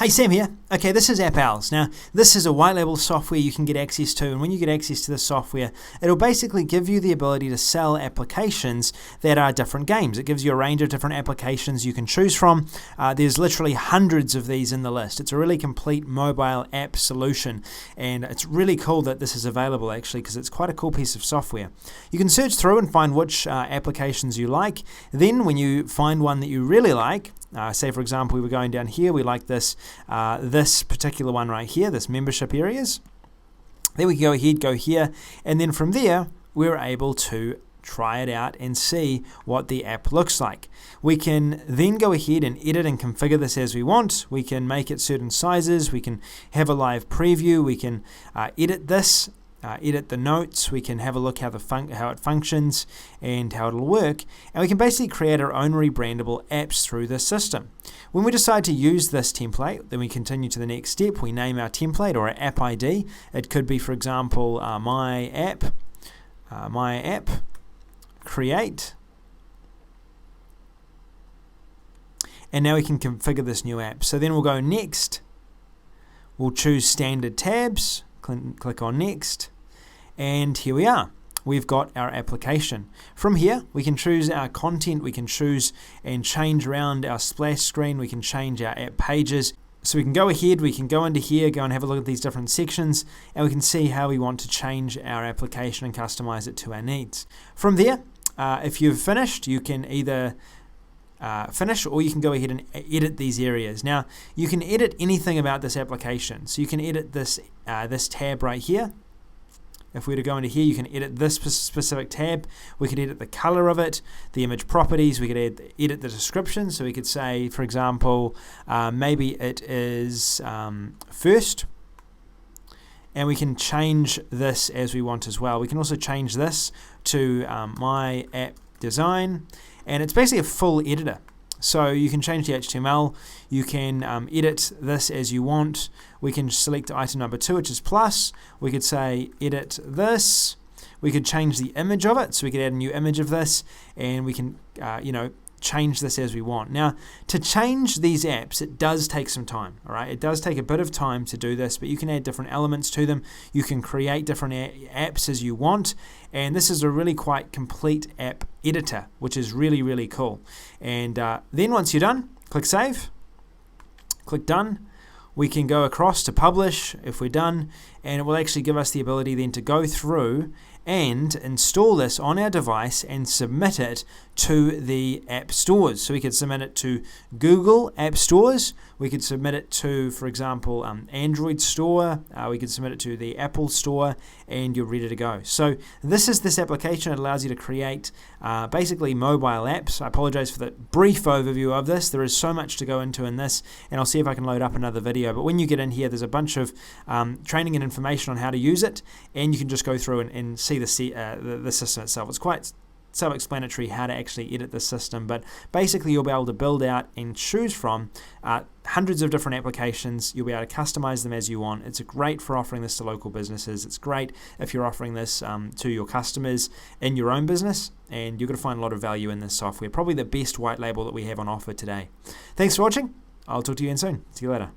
Hey, Sam here. Okay, this is AppAls. Now, this is a white label software you can get access to, and when you get access to this software, it'll basically give you the ability to sell applications that are different games. It gives you a range of different applications you can choose from. There's literally hundreds of these in the list. It's a really complete mobile app solution, and it's really cool that this is available actually, because it's quite a cool piece of software. You can search through and find which applications you like. Then when you find one that you really like, say for example, we were going down here, we like this particular one right here, this membership areas. Then we can go ahead, go here, and then from there, we're able to try it out and see what the app looks like. We can then go ahead and edit and configure this as we want. We can make it certain sizes, we can have a live preview, we can edit this, edit the notes, we can have a look how it functions and how it'll work, and we can basically create our own rebrandable apps through this system. When we decide to use this template, then we continue to the next step. We name our template or our app ID. It could be, for example, my app, create, and now we can configure this new app. So then we'll go next, we'll choose standard tabs, click on next, and here we are. We've got our application. From here, we can choose our content, we can choose and change around our splash screen, we can change our app pages. So we can go ahead, we can go into here, go and have a look at these different sections, and we can see how we want to change our application and customize it to our needs. From there, if you've finished, you can either finish, or you can go ahead and edit these areas. Now, you can edit anything about this application. So you can edit this tab right here. If we were to go into here, you can edit this specific tab. We could edit the color of it, the image properties. We could edit the description. So we could say, for example, maybe it is first. And we can change this as we want as well. We can also change this to my app design. And it's basically a full editor. So you can change the HTML, you can edit this as you want. We can select item number 2, which is plus. We could say edit this. We could change the image of it, so we could add a new image of this, and we can change this as we want. Now, to change these apps, it does take some time, all right? It does take a bit of time to do this, but you can add different elements to them. You can create different apps as you want, and this is a really quite complete app editor, which is really, really cool. And then once you're done, click Save, click Done. We can go across to Publish if we're done, and it will actually give us the ability then to go through and install this on our device and submit it to the app stores. So we could submit it to Google App Stores, we could submit it to, for example, Android Store, we could submit it to the Apple Store, and you're ready to go. So this is this application. It allows you to create basically mobile apps. I apologize for the brief overview of this. There is so much to go into in this, and I'll see if I can load up another video. But when you get in here, there's a bunch of training and information on how to use it, and you can just go through and see the system itself. It's quite self-explanatory how to actually edit the system, but basically you'll be able to build out and choose from hundreds of different applications. You'll be able to customize them as you want. It's great for offering this to local businesses. It's great if you're offering this to your customers in your own business, and you're going to find a lot of value in this software. Probably the best white label that we have on offer today. Thanks for watching. I'll talk to you again soon. See you later.